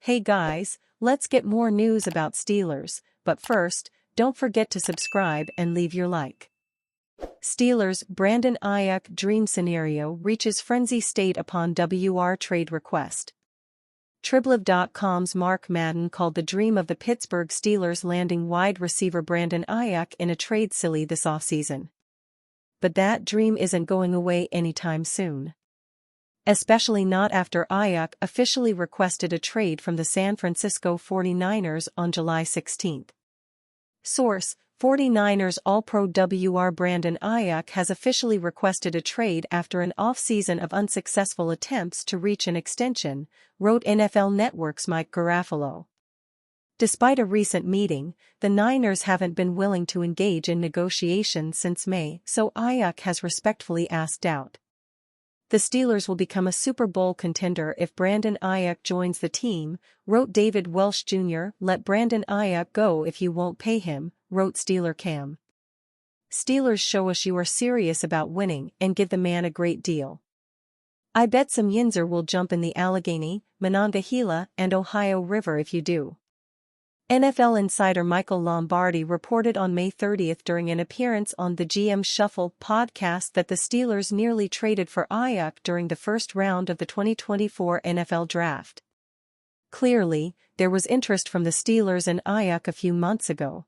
Hey guys, let's get more news about Steelers, but first, don't forget to subscribe and leave your like. Steelers' Brandon Aiyuk dream scenario reaches frenzy state upon WR trade request. Triblev.com's Mark Madden called the dream of the Pittsburgh Steelers landing wide receiver Brandon Aiyuk in a trade silly this offseason. But that dream isn't going away anytime soon. Especially not after Aiyuk officially requested a trade from the San Francisco 49ers on July 16. Source: 49ers All-Pro WR Brandon Aiyuk has officially requested a trade after an off-season of unsuccessful attempts to reach an extension, wrote NFL Network's Mike Garafolo. Despite a recent meeting, the Niners haven't been willing to engage in negotiations since May, so Aiyuk has respectfully asked out. The Steelers will become a Super Bowl contender if Brandon Aiyuk joins the team, wrote David Welsh Jr. Let Brandon Aiyuk go if you won't pay him, wrote Steeler Cam. Steelers show us you are serious about winning and give the man a great deal. I bet some Yinzer will jump in the Allegheny, Monongahela, and Ohio River if you do. NFL insider Michael Lombardi reported on May 30 during an appearance on the GM Shuffle podcast that the Steelers nearly traded for Aiyuk during the first round of the 2024 NFL Draft. Clearly, there was interest from the Steelers in Aiyuk a few months ago.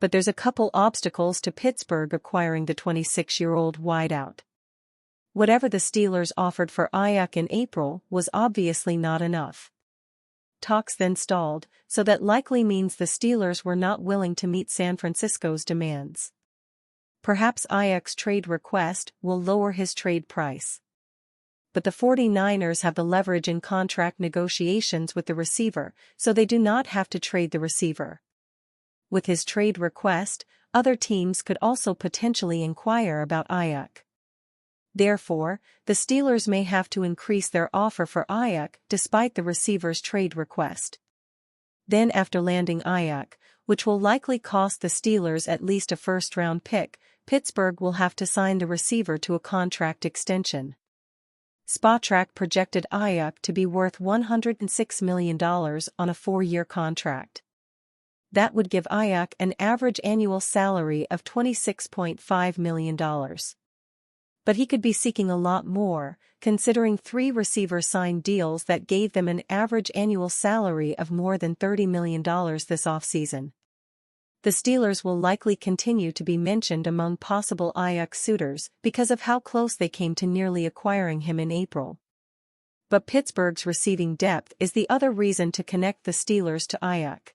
But there's a couple obstacles to Pittsburgh acquiring the 26-year-old wideout. Whatever the Steelers offered for Aiyuk in April was obviously not enough. Talks then stalled, so that likely means the Steelers were not willing to meet San Francisco's demands. Perhaps Aiyuk's trade request will lower his trade price. But the 49ers have the leverage in contract negotiations with the receiver, so they do not have to trade the receiver. With his trade request, other teams could also potentially inquire about Aiyuk. Therefore, the Steelers may have to increase their offer for Aiyuk despite the receiver's trade request. Then after landing Aiyuk, which will likely cost the Steelers at least a first-round pick, Pittsburgh will have to sign the receiver to a contract extension. Spotrac projected Aiyuk to be worth $106 million on a 4-year contract. That would give Aiyuk an average annual salary of $26.5 million. But he could be seeking a lot more, considering 3 receivers signed deals that gave them an average annual salary of more than $30 million this offseason. The Steelers will likely continue to be mentioned among possible Aiyuk suitors because of how close they came to nearly acquiring him in April. But Pittsburgh's receiving depth is the other reason to connect the Steelers to Aiyuk.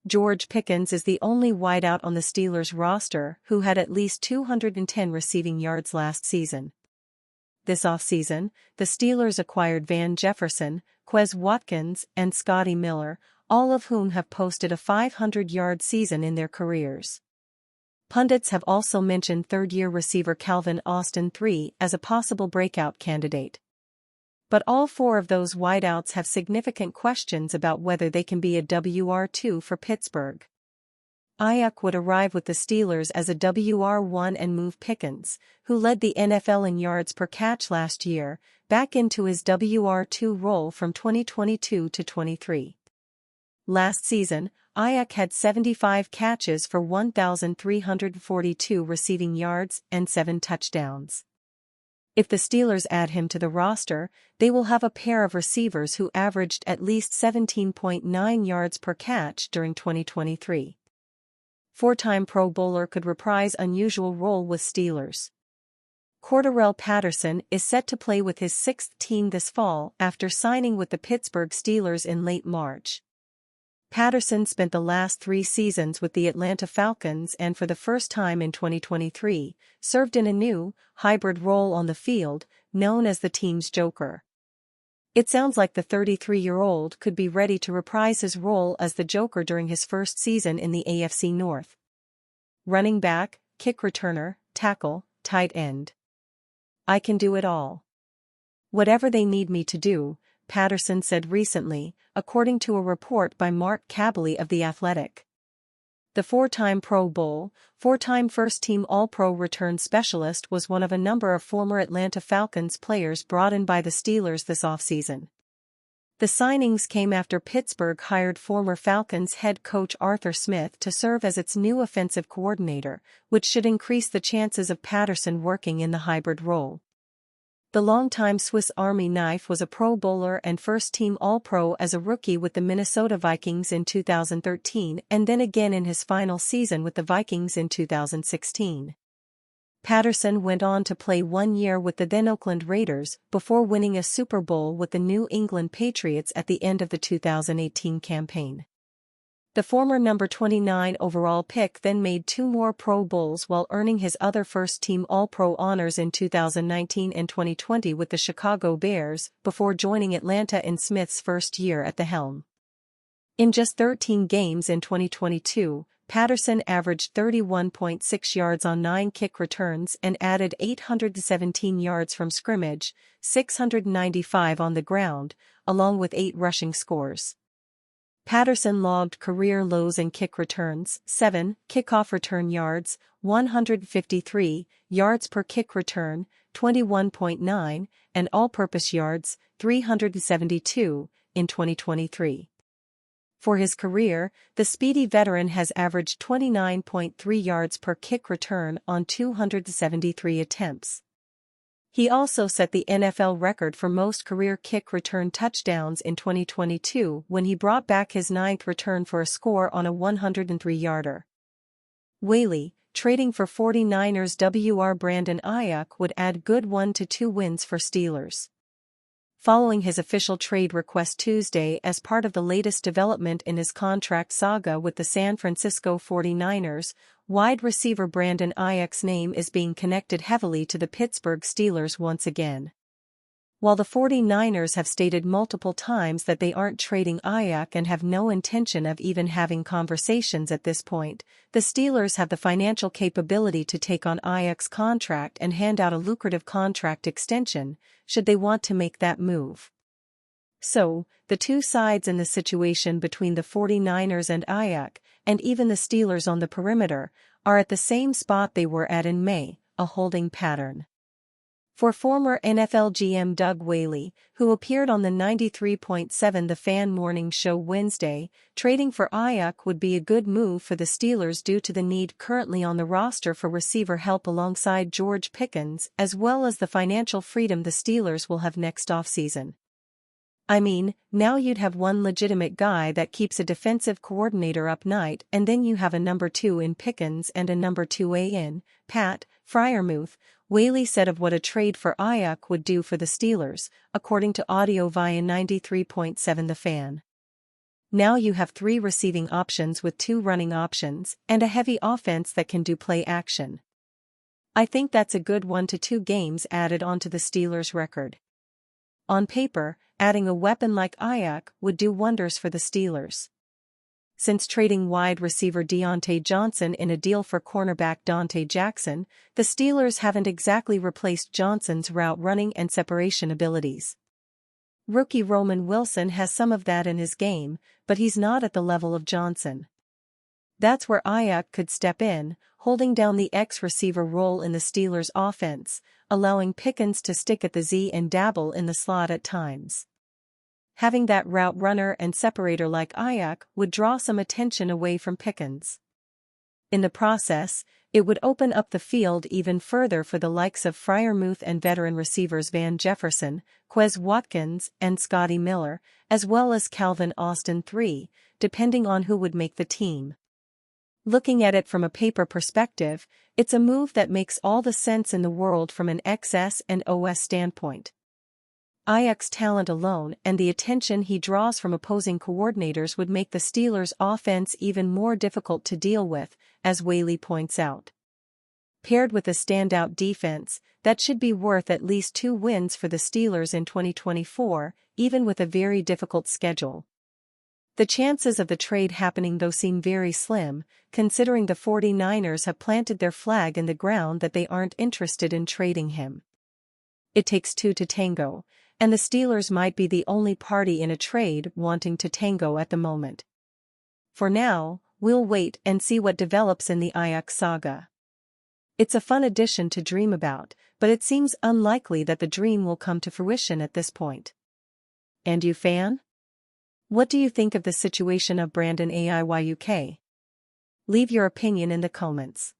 George Pickens is the only wideout on the Steelers roster who had at least 210 receiving yards last season. This offseason, the Steelers acquired Van Jefferson, Quez Watkins, and Scotty Miller, all of whom have posted a 500-yard season in their careers. Pundits have also mentioned third-year receiver Calvin Austin III as a possible breakout candidate. But all 4 of those wideouts have significant questions about whether they can be a WR2 for Pittsburgh. Aiyuk would arrive with the Steelers as a WR1 and move Pickens, who led the NFL in yards per catch last year, back into his WR2 role from 2022 to 23. Last season, Aiyuk had 75 catches for 1,342 receiving yards and 7 touchdowns. If the Steelers add him to the roster, they will have a pair of receivers who averaged at least 17.9 yards per catch during 2023. 4-time Pro Bowler could reprise unusual role with Steelers. Cordarrelle Patterson is set to play with his 6th team this fall after signing with the Pittsburgh Steelers in late March. Patterson spent the last 3 seasons with the Atlanta Falcons and for the first time in 2023, served in a new, hybrid role on the field, known as the team's Joker. It sounds like the 33-year-old could be ready to reprise his role as the Joker during his first season in the AFC North. Running back, kick returner, tackle, tight end. I can do it all. Whatever they need me to do, Patterson said recently, according to a report by Mark Kaboly of The Athletic. The 4-time Pro Bowl, 4-time first-team All-Pro return specialist was one of a number of former Atlanta Falcons players brought in by the Steelers this offseason. The signings came after Pittsburgh hired former Falcons head coach Arthur Smith to serve as its new offensive coordinator, which should increase the chances of Patterson working in the hybrid role. The longtime Swiss Army knife was a Pro Bowler and first-team All-Pro as a rookie with the Minnesota Vikings in 2013 and then again in his final season with the Vikings in 2016. Patterson went on to play 1 year with the then Oakland Raiders before winning a Super Bowl with the New England Patriots at the end of the 2018 campaign. The former number 29 overall pick then made 2 more Pro Bowls while earning his other first-team All-Pro honors in 2019 and 2020 with the Chicago Bears before joining Atlanta in Smith's first year at the helm. In just 13 games in 2022, Patterson averaged 31.6 yards on 9 kick returns and added 817 yards from scrimmage, 695 on the ground, along with 8 rushing scores. Patterson logged career lows in kick returns, 7, kickoff return yards, 153, yards per kick return, 21.9, and all-purpose yards, 372, in 2023. For his career, the speedy veteran has averaged 29.3 yards per kick return on 273 attempts. He also set the NFL record for most career kick return touchdowns in 2022 when he brought back his 9th return for a score on a 103-yarder. Whaley, trading for 49ers WR Brandon Aiyuk would add good 1 to 2 wins for Steelers. Following his official trade request Tuesday as part of the latest development in his contract saga with the San Francisco 49ers, wide receiver Brandon Aiyuk's name is being connected heavily to the Pittsburgh Steelers once again. While the 49ers have stated multiple times that they aren't trading Aiyuk and have no intention of even having conversations at this point, the Steelers have the financial capability to take on Aiyuk's contract and hand out a lucrative contract extension, should they want to make that move. So, the two sides in the situation between the 49ers and Aiyuk, and even the Steelers on the perimeter, are at the same spot they were at in May, a holding pattern. For former NFL GM Doug Whaley, who appeared on the 93.7 The Fan morning show Wednesday, trading for Aiyuk would be a good move for the Steelers due to the need currently on the roster for receiver help alongside George Pickens as well as the financial freedom the Steelers will have next offseason. I mean, now you'd have one legitimate guy that keeps a defensive coordinator up night and then you have a number 2 in Pickens and a number 2A in Pat Freiermuth, Whaley said of what a trade for Aiyuk would do for the Steelers, according to audio via 93.7 The Fan. Now you have 3 receiving options with 2 running options and a heavy offense that can do play action. I think that's a good 1 to 2 games added onto the Steelers' record. On paper, adding a weapon like Aiyuk would do wonders for the Steelers. Since trading wide receiver Deontay Johnson in a deal for cornerback Dante Jackson, the Steelers haven't exactly replaced Johnson's route running and separation abilities. Rookie Roman Wilson has some of that in his game, but he's not at the level of Johnson. That's where Aiyuk could step in, holding down the X-receiver role in the Steelers' offense, allowing Pickens to stick at the Z and dabble in the slot at times. Having that route runner and separator like Aiyuk would draw some attention away from Pickens. In the process, it would open up the field even further for the likes of Freiermuth and veteran receivers Van Jefferson, Quez Watkins, and Scotty Miller, as well as Calvin Austin III, depending on who would make the team. Looking at it from a paper perspective, it's a move that makes all the sense in the world from an XS and OS standpoint. Aiyuk's talent alone and the attention he draws from opposing coordinators would make the Steelers' offense even more difficult to deal with, as Whaley points out. Paired with a standout defense, that should be worth at least 2 wins for the Steelers in 2024, even with a very difficult schedule. The chances of the trade happening though seem very slim, considering the 49ers have planted their flag in the ground that they aren't interested in trading him. It takes 2 to tango, and the Steelers might be the only party in a trade wanting to tango at the moment. For now, we'll wait and see what develops in the Aiyuk saga. It's a fun addition to dream about, but it seems unlikely that the dream will come to fruition at this point. And you fan? What do you think of the situation of Brandon Ayuk? Leave your opinion in the comments.